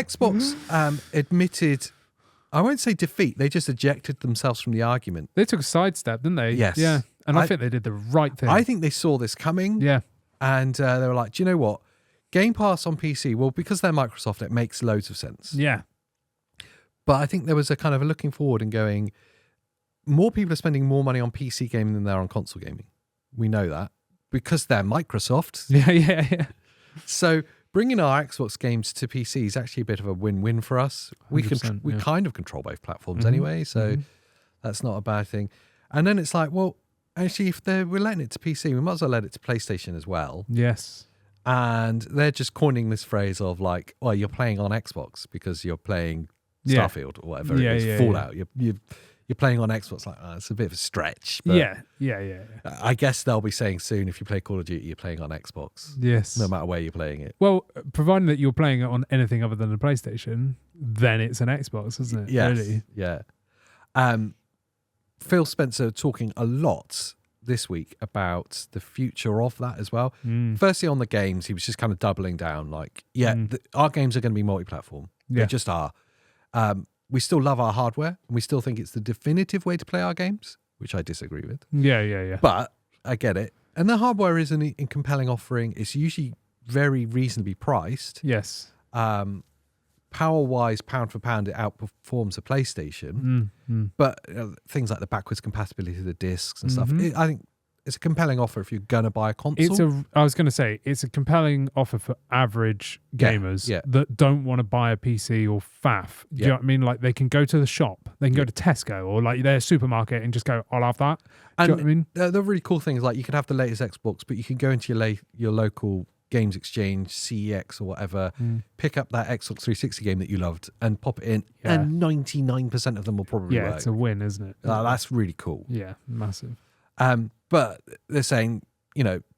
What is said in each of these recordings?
Xbox admitted, I won't say defeat, they just ejected themselves from the argument. They took a sidestep, didn't they? Yes. Yeah. And I think they did the right thing. I think they saw this coming. Yeah. And they were like, do you know what? Game Pass on PC, well, because they're Microsoft, it makes loads of sense. Yeah. But I think there was a kind of a looking forward and going, more people are spending more money on PC gaming than they're on console gaming. We know that because they're Microsoft. Yeah. So bringing our Xbox games to PC is actually a bit of a win-win for us. We kind of control both platforms anyway, so that's not a bad thing. And then it's like, well, actually, if we're letting it to PC, we might as well let it to PlayStation as well. Yes. And they're just coining this phrase of like, well, you're playing on Xbox because you're playing Starfield or whatever it is, Fallout. You're playing on Xbox. Like, it's a bit of a stretch. But Yeah. I guess they'll be saying soon, if you play Call of Duty, you're playing on Xbox. Yes. No matter where you're playing it. Well, providing that you're playing it on anything other than a PlayStation, then it's an Xbox, isn't it? Yes. Really? Yeah. Phil Spencer talking a lot this week about the future of that as well. Firstly, on the games, he was just kind of doubling down like, our games are going to be multi-platform. They just are. We still love our hardware and we still think it's the definitive way to play our games, which I disagree with. Yeah. But I get it. And the hardware is a compelling offering. It's usually very reasonably priced. Yes. Power-wise, pound for pound, it outperforms a PlayStation. But things like the backwards compatibility of the discs and stuff, I think it's a compelling offer if you're going to buy a console. I was going to say, it's a compelling offer for average gamers that don't want to buy a PC or faff. Do you know what I mean? Like, they can go to the shop, they can go to Tesco or like their supermarket and just go, I'll have that. Do you know what I mean? The really cool thing is, like, you could have the latest Xbox, but you can go into your local Games Exchange, CEX or whatever, pick up that Xbox 360 game that you loved and pop it in, and 99% of them will probably work. Yeah, it's a win, isn't it? That's really cool. Yeah, massive. But they're saying,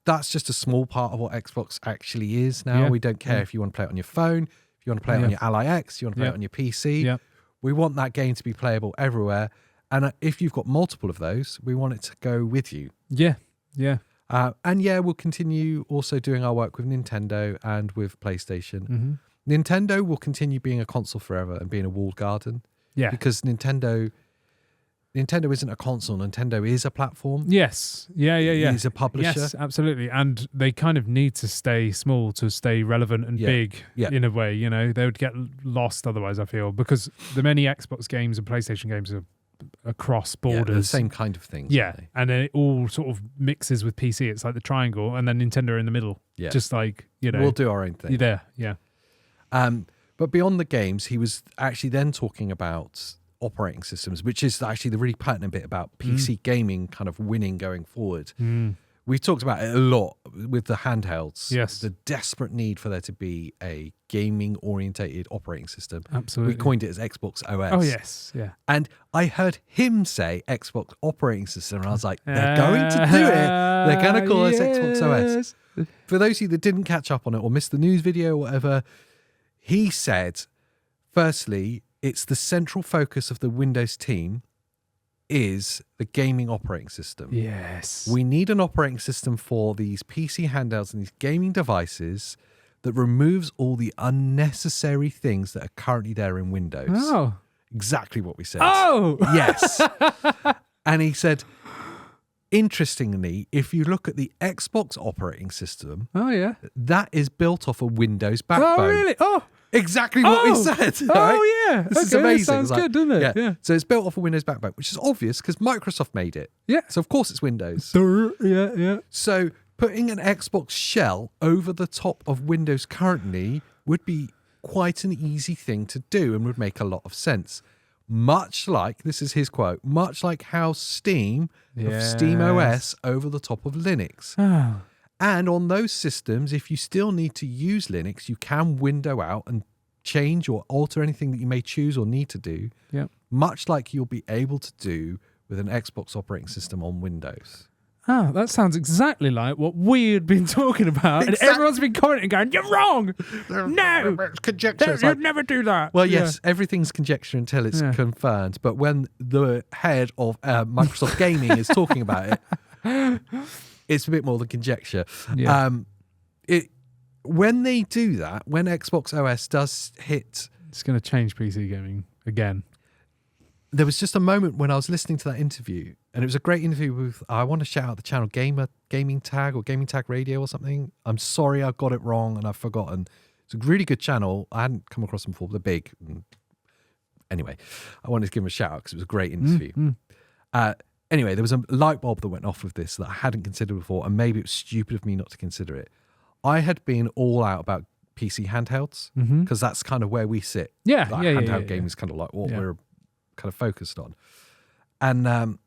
that's just a small part of what Xbox actually is now. Yeah. We don't care if you want to play it on your phone, if you want to play it on your Ally X, you want to play it on your PC. Yeah. We want that game to be playable everywhere. And if you've got multiple of those, we want it to go with you. Yeah. We'll continue also doing our work with Nintendo and with PlayStation. Nintendo will continue being a console forever and being a walled garden. Yeah. Because Nintendo isn't a console. Nintendo is a platform. Yes. Yeah. It's a publisher. Yes, absolutely. And they kind of need to stay small to stay relevant and big in a way. They would get lost otherwise, I feel, because the many Xbox games and PlayStation games are across borders. The same kind of things. Yeah. And then it all sort of mixes with PC. It's like the triangle and then Nintendo in the middle. Yeah. Just like, We'll do our own thing. There. Yeah. But beyond the games, he was actually then talking about operating systems, which is actually the really pertinent bit about PC gaming kind of winning going forward. We've talked about it a lot with the handhelds. Yes. The desperate need for there to be a gaming-orientated operating system. Absolutely. We coined it as Xbox OS. Oh, yes. Yeah. And I heard him say Xbox operating system, and I was like, they're going to do it. They're going to call us Xbox OS. For those of you that didn't catch up on it or missed the news video or whatever, he said, firstly, it's the central focus of the Windows team is the gaming operating system. Yes. We need an operating system for these PC handhelds and these gaming devices that removes all the unnecessary things that are currently there in Windows. Oh. Exactly what we said. Oh! Yes. And he said, interestingly, if you look at the Xbox operating system, that is built off a Windows backbone. Oh, really? Oh. Exactly what we said. Oh, yeah. This is amazing. Sounds good, doesn't it? Yeah. So it's built off a Windows backbone, which is obvious because Microsoft made it. Yeah. So of course it's Windows. Yeah. So putting an Xbox shell over the top of Windows currently would be quite an easy thing to do and would make a lot of sense. Much like, this is his quote, much like how Steam of Steam OS over the top of Linux. Oh. And on those systems, if you still need to use Linux, you can window out and change or alter anything that you may choose or need to do, much like you'll be able to do with an Xbox operating system on Windows. Oh, that sounds exactly like what we had been talking about. And everyone's been commenting going, you're wrong. No. It's conjecture. You'd never do that. Well, yes, everything's conjecture until it's confirmed. But when the head of Microsoft Gaming is talking about it, it's a bit more than conjecture. Yeah. when they do that, when Xbox OS does hit, it's going to change PC gaming again. There was just a moment when I was listening to that interview, and it was a great interview with, I want to shout out the channel Gaming Tag or Gaming Tag Radio or something. I'm sorry I got it wrong and I've forgotten. It's a really good channel. I hadn't come across them before, but they're big. Anyway, I wanted to give them a shout out because it was a great interview. Anyway, there was a light bulb that went off with this that I hadn't considered before, and maybe it was stupid of me not to consider it. I had been all out about PC handhelds because that's kind of where we sit. Handheld gaming is kind of like what we're kind of focused on. And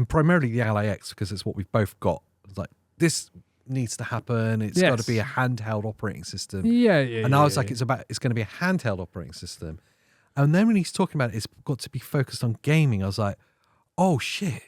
primarily the Ally X, because it's what we've both got. It's like, this needs to happen. It's got to be a handheld operating system. And I was like, it's going to be a handheld operating system. And then when he's talking about it, it's got to be focused on gaming. I was like, oh shit,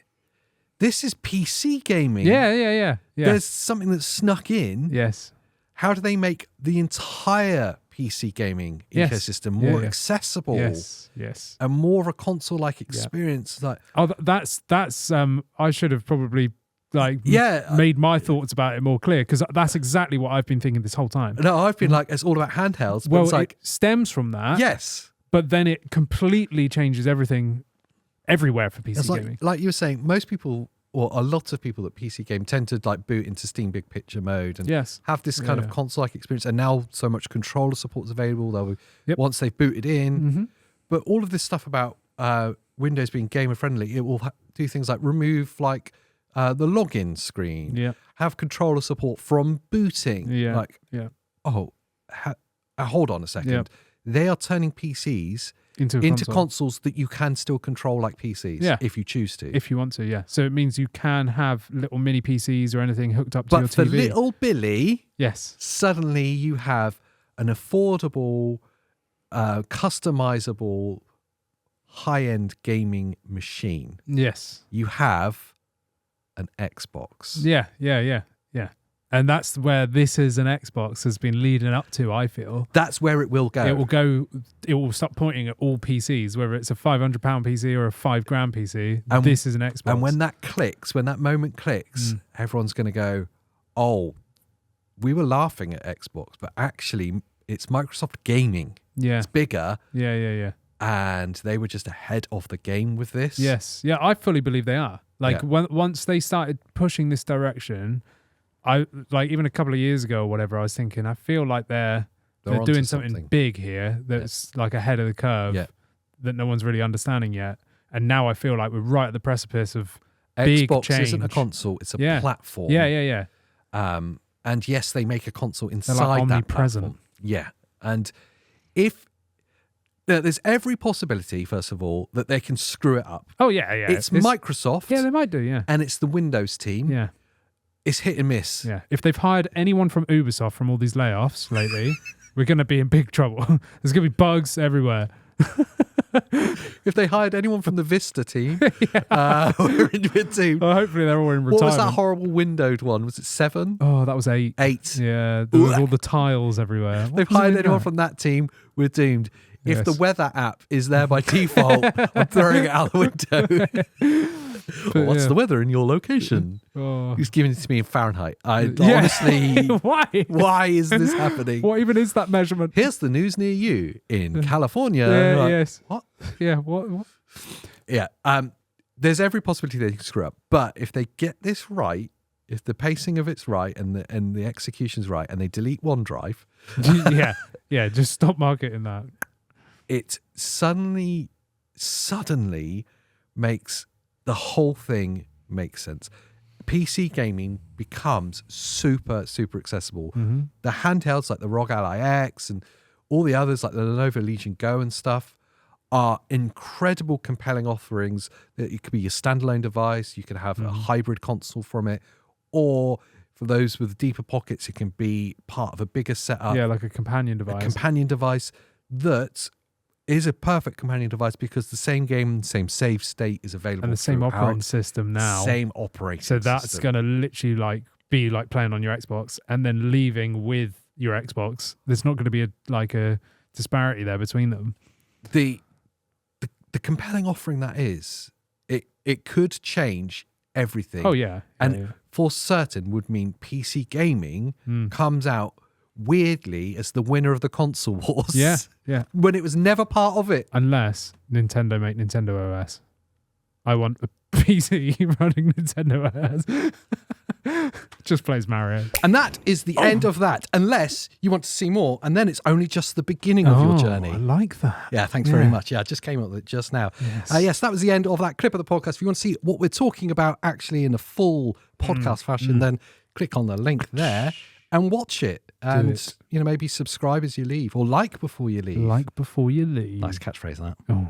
this is PC gaming. Yeah. There's something that's snuck in. Yes. How do they make the entire PC gaming ecosystem more accessible? Yes. And more of a console-like experience. Like, that's I should have probably made my thoughts about it more clear, because that's exactly what I've been thinking this whole time. No, I've been like, it's all about handhelds. But well, it's like, it stems from that. Yes. But then it completely changes everything everywhere for PC gaming. Like you were saying, most people, or a lot of people that PC game tend to like boot into Steam Big Picture mode and have this kind of console-like experience. And now so much controller support is available. Once they've booted in. But all of this stuff about Windows being gamer friendly, it will do things like remove like the login screen, have controller support from booting. Hold on a second. They are turning PCs into consoles that you can still control like PCs if you choose to. If you want to, So it means you can have little mini PCs or anything hooked up to your TV. But for little Billy, suddenly you have an affordable, customizable, high-end gaming machine. Yes. You have an Xbox. Yeah. And that's where this is an Xbox has been leading up to, I feel. That's where it will go. It will stop pointing at all PCs, whether it's a £500 PC or a $5,000 PC. And this is an Xbox. And when that moment clicks, everyone's going to go, oh, we were laughing at Xbox, but actually it's Microsoft Gaming. Yeah. It's bigger. Yeah. And they were just ahead of the game with this. Yes. Yeah, I fully believe they are. Once they started pushing this direction, I like even a couple of years ago or whatever, I was thinking, I feel like they're doing something big here that's like ahead of the curve that no one's really understanding yet. And now I feel like we're right at the precipice of big Xbox change. Isn't a console, it's a platform. Yeah. And yes, they make a console inside like that omnipresent. platform. Yeah. And if there's every possibility, first of all, that they can screw it up. Oh, yeah. It's Microsoft. Yeah, they might do, yeah. And it's the Windows team. Yeah. It's hit and miss. Yeah. If they've hired anyone from Ubisoft from all these layoffs lately, we're going to be in big trouble. There's going to be bugs everywhere. If they hired anyone from the Vista team, we're doomed. Well, hopefully they're all in retirement. What was that horrible windowed one? Was it 7? Oh, that was 8. 8. Yeah, there was all the tiles everywhere. If they've hired anyone from that team, we're doomed. If the weather app is there by default, I'm throwing it out the window. What's the weather in your location? He's giving it to me in Fahrenheit. Honestly, why is this happening? What even is that measurement? Here's the news near you in California. Yes. What? Yeah. What? Yeah. There's every possibility they can screw up, but if they get this right, if the pacing of it's right and the execution's right, and they delete OneDrive, just stop marketing that. It suddenly makes the whole thing make sense. PC gaming becomes super, super accessible. The handhelds like the ROG Ally X and all the others like the Lenovo Legion Go and stuff are incredible, compelling offerings. It could be your standalone device. You can have a hybrid console from it. Or for those with deeper pockets, it can be part of a bigger setup. Yeah, like a companion device. A companion device that is a perfect companion device because the same game, same save state is available. And the same operating system now. Same operating system. So that's going to literally be like playing on your Xbox and then leaving with your Xbox. There's not going to be a disparity there between them. The compelling offering that is, it could change everything. Oh, yeah. And for certain would mean PC gaming comes out weirdly as the winner of the console wars. Yeah. When it was never part of it. Unless Nintendo make Nintendo OS. I want a PC running Nintendo OS. Just plays Mario. And that is the end of that, unless you want to see more, and then it's only just the beginning of your journey. I like that. Yeah, thanks very much. Yeah, I just came up with it just now. Yes, that was the end of that clip of the podcast. If you want to see what we're talking about actually in a full podcast fashion, then click on the link there and watch it. And maybe subscribe as you leave, or like before you leave. Like before you leave. Nice catchphrase, that. Oh.